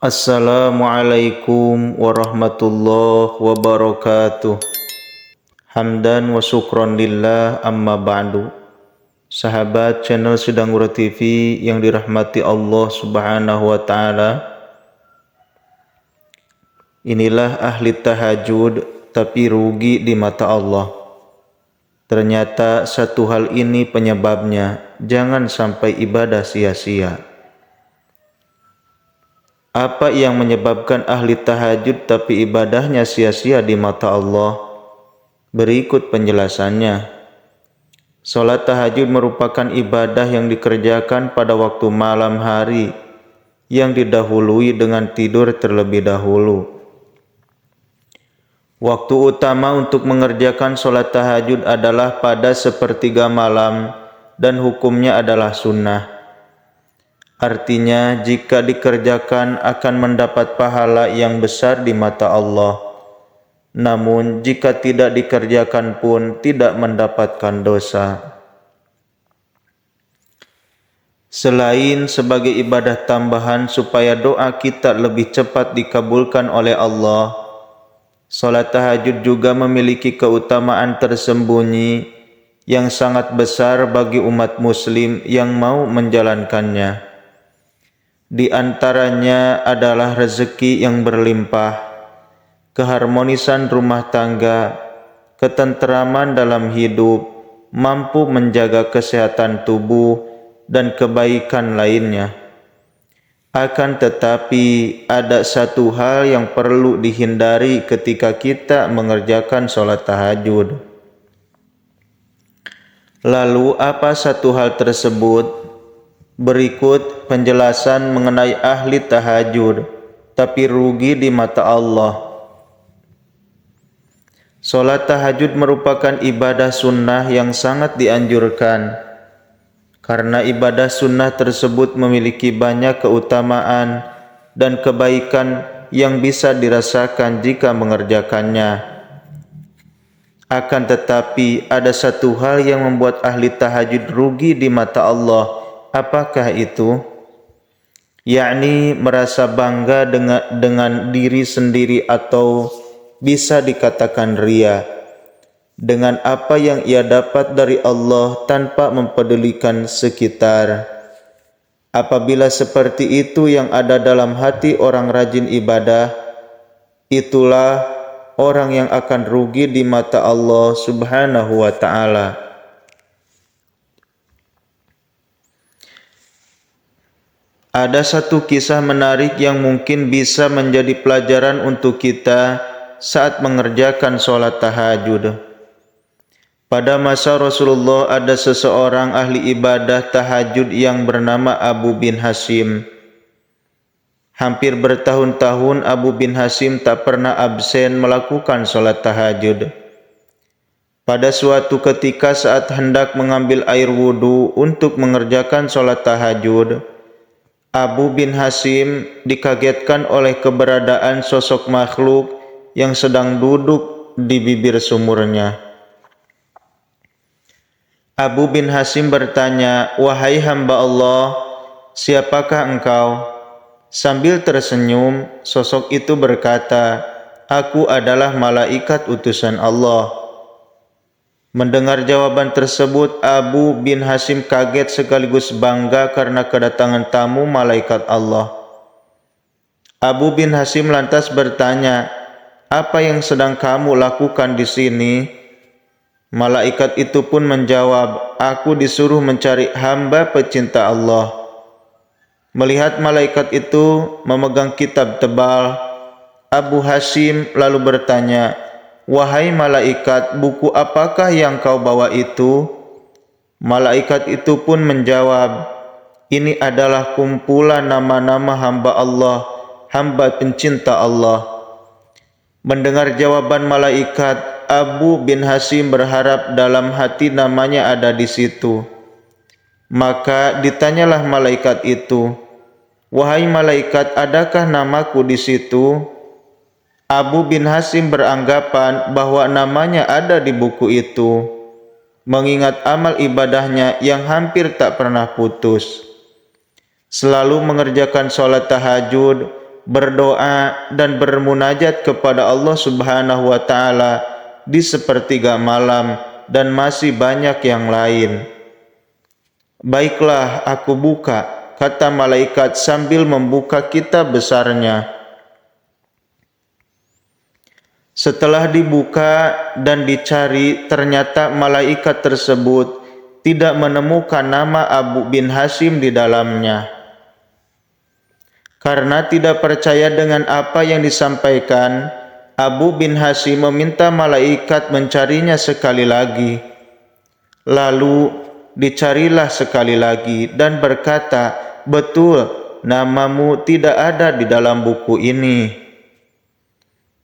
Assalamualaikum warahmatullahi wabarakatuh. Hamdan wa syukron lillah amma ba'du. Sahabat channel Sedangura TV yang dirahmati Allah Subhanahu wa taala. Inilah ahli tahajud tapi rugi di mata Allah. Ternyata satu hal ini penyebabnya, jangan sampai ibadah sia-sia. Apa yang menyebabkan ahli tahajud tapi ibadahnya sia-sia di mata Allah? Berikut penjelasannya. Salat tahajud merupakan ibadah yang dikerjakan pada waktu malam hari yang didahului dengan tidur terlebih dahulu. Waktu utama untuk mengerjakan salat tahajud adalah pada sepertiga malam dan hukumnya adalah sunnah. Artinya, jika dikerjakan akan mendapat pahala yang besar di mata Allah. Namun, jika tidak dikerjakan pun tidak mendapatkan dosa. Selain sebagai ibadah tambahan supaya doa kita lebih cepat dikabulkan oleh Allah, salat tahajud juga memiliki keutamaan tersembunyi yang sangat besar bagi umat muslim yang mau menjalankannya. Di antaranya adalah rezeki yang berlimpah, keharmonisan rumah tangga, ketenteraman dalam hidup, mampu menjaga kesehatan tubuh, dan kebaikan lainnya. Akan tetapi, ada satu hal yang perlu dihindari ketika kita mengerjakan salat tahajud. Lalu, apa satu hal tersebut? Berikut penjelasan mengenai ahli tahajud, tapi rugi di mata Allah. Salat tahajud merupakan ibadah sunnah yang sangat dianjurkan, karena ibadah sunnah tersebut memiliki banyak keutamaan dan kebaikan yang bisa dirasakan jika mengerjakannya. Akan tetapi, ada satu hal yang membuat ahli tahajud rugi di mata Allah. Apakah itu? Yakni merasa bangga dengan diri sendiri atau bisa dikatakan ria dengan apa yang ia dapat dari Allah tanpa mempedulikan sekitar. Apabila seperti itu yang ada dalam hati orang rajin ibadah, itulah orang yang akan rugi di mata Allah Subhanahu wa taala. Ada satu kisah menarik yang mungkin bisa menjadi pelajaran untuk kita saat mengerjakan sholat tahajud. Pada masa Rasulullah ada seseorang ahli ibadah tahajud yang bernama Abu bin Hasim. Hampir bertahun-tahun Abu bin Hasim tak pernah absen melakukan sholat tahajud. Pada suatu ketika saat hendak mengambil air wudhu untuk mengerjakan sholat tahajud, Abu bin Hasim dikagetkan oleh keberadaan sosok makhluk yang sedang duduk di bibir sumurnya. Abu bin Hasim bertanya, "Wahai hamba Allah, siapakah engkau?" Sambil tersenyum, sosok itu berkata, "Aku adalah malaikat utusan Allah." Mendengar jawaban tersebut, Abu bin Hasim kaget sekaligus bangga karena kedatangan tamu malaikat Allah. Abu bin Hasim lantas bertanya, "Apa yang sedang kamu lakukan di sini?" Malaikat itu pun menjawab, "Aku disuruh mencari hamba pecinta Allah." Melihat malaikat itu memegang kitab tebal, Abu Hasim lalu bertanya, "Wahai malaikat, buku apakah yang kau bawa itu?" Malaikat itu pun menjawab, "Ini adalah kumpulan nama-nama hamba Allah, hamba pencinta Allah." Mendengar jawaban malaikat, Abu bin Hasim berharap dalam hati namanya ada di situ. Maka ditanyalah malaikat itu, "Wahai malaikat, adakah namaku di situ?" Abu bin Hasim beranggapan bahwa namanya ada di buku itu, mengingat amal ibadahnya yang hampir tak pernah putus. Selalu mengerjakan sholat tahajud, berdoa dan bermunajat kepada Allah Subhanahu wa taala di sepertiga malam dan masih banyak yang lain. Baiklah, aku buka, kata malaikat sambil membuka kitab besarnya. Setelah dibuka dan dicari, ternyata malaikat tersebut tidak menemukan nama Abu bin Hasyim di dalamnya. Karena tidak percaya dengan apa yang disampaikan, Abu bin Hasyim meminta malaikat mencarinya sekali lagi. Lalu dicarilah sekali lagi dan berkata, "Betul, namamu tidak ada di dalam buku ini."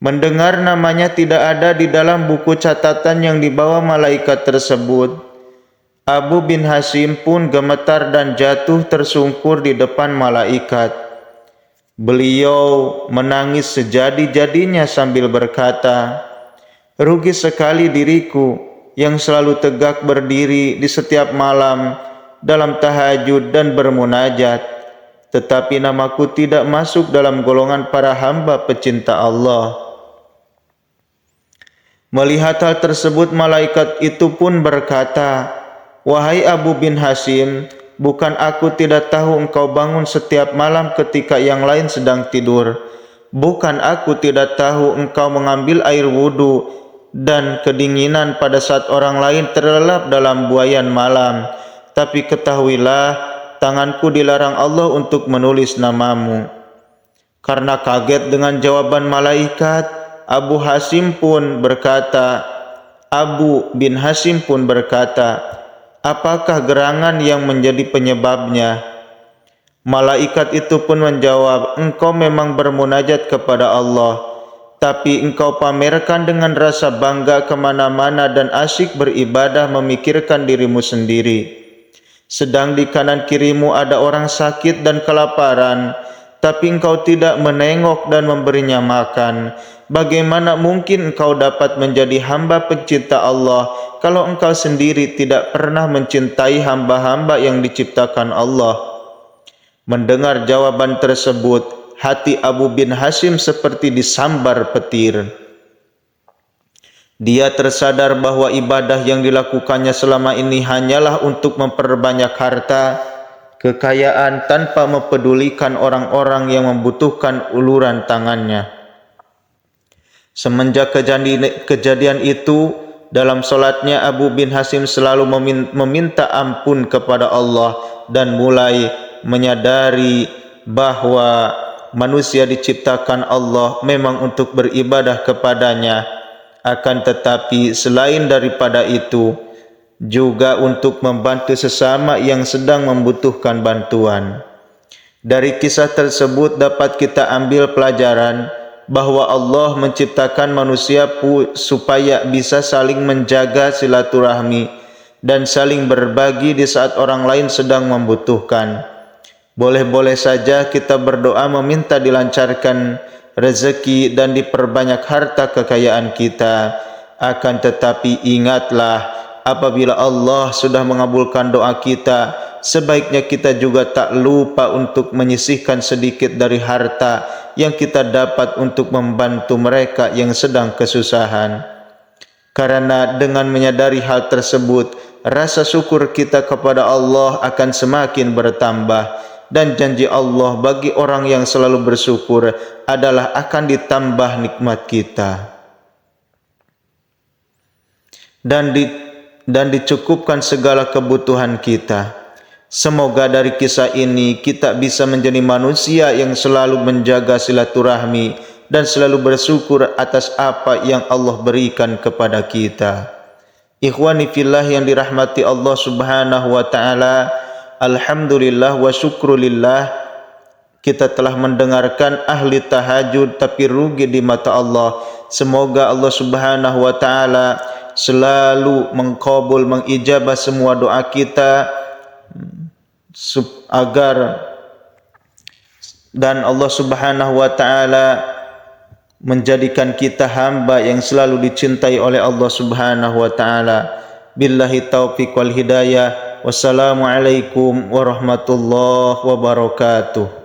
Mendengar namanya tidak ada di dalam buku catatan yang dibawa malaikat tersebut, Abu bin Hasyim pun gemetar dan jatuh tersungkur di depan malaikat. Beliau menangis sejadi-jadinya sambil berkata, "Rugi sekali diriku yang selalu tegak berdiri di setiap malam dalam tahajud dan bermunajat, tetapi namaku tidak masuk dalam golongan para hamba pecinta Allah." Melihat hal tersebut, malaikat itu pun berkata, "Wahai Abu bin Hasyim, bukan aku tidak tahu engkau bangun setiap malam ketika yang lain sedang tidur. Bukan aku tidak tahu engkau mengambil air wudhu dan kedinginan pada saat orang lain terlelap dalam buayan malam. Tapi ketahuilah, tanganku dilarang Allah untuk menulis namamu." Karena kaget dengan jawaban malaikat, Abu bin Hasyim pun berkata, "Apakah gerangan yang menjadi penyebabnya?" Malaikat itu pun menjawab, "Engkau memang bermunajat kepada Allah, tapi engkau pamerkan dengan rasa bangga kemana-mana dan asyik beribadah memikirkan dirimu sendiri. Sedang di kanan kirimu ada orang sakit dan kelaparan, tapi engkau tidak menengok dan memberinya makan. Bagaimana mungkin engkau dapat menjadi hamba pencinta Allah kalau engkau sendiri tidak pernah mencintai hamba-hamba yang diciptakan Allah?" Mendengar jawaban tersebut, hati Abu bin Hasyim seperti disambar petir. Dia tersadar bahwa ibadah yang dilakukannya selama ini hanyalah untuk memperbanyak harta, kekayaan tanpa mempedulikan orang-orang yang membutuhkan uluran tangannya. Semenjak kejadian itu, dalam solatnya Abu bin Hasyim selalu meminta ampun kepada Allah dan mulai menyadari bahwa manusia diciptakan Allah memang untuk beribadah kepadanya, akan tetapi selain daripada itu juga untuk membantu sesama yang sedang membutuhkan bantuan. Dari kisah tersebut dapat kita ambil pelajaran bahwa Allah menciptakan manusia supaya bisa saling menjaga silaturahmi dan saling berbagi di saat orang lain sedang membutuhkan. Boleh-boleh saja kita berdoa meminta dilancarkan rezeki dan diperbanyak harta kekayaan kita. Akan tetapi ingatlah, apabila Allah sudah mengabulkan doa kita, sebaiknya kita juga tak lupa untuk menyisihkan sedikit dari harta yang kita dapat untuk membantu mereka yang sedang kesusahan. Karena dengan menyadari hal tersebut, rasa syukur kita kepada Allah akan semakin bertambah, dan janji Allah bagi orang yang selalu bersyukur adalah akan ditambah nikmat kita dan dicukupkan segala kebutuhan kita. Semoga dari kisah ini kita bisa menjadi manusia yang selalu menjaga silaturahmi dan selalu bersyukur atas apa yang Allah berikan kepada kita. Ikhwani fillah yang dirahmati Allah Subhanahu wa taala, alhamdulillah wa syukrulillah, kita telah mendengarkan ahli tahajud tapi rugi di mata Allah. Semoga Allah Subhanahu wa taala selalu mengkabul, mengijabah semua doa kita, agar dan Allah Subhanahu wa taala menjadikan kita hamba yang selalu dicintai oleh Allah Subhanahu wa taala. Billahi taufiq wal hidayah. Wassalamualaikum warahmatullahi wabarakatuh.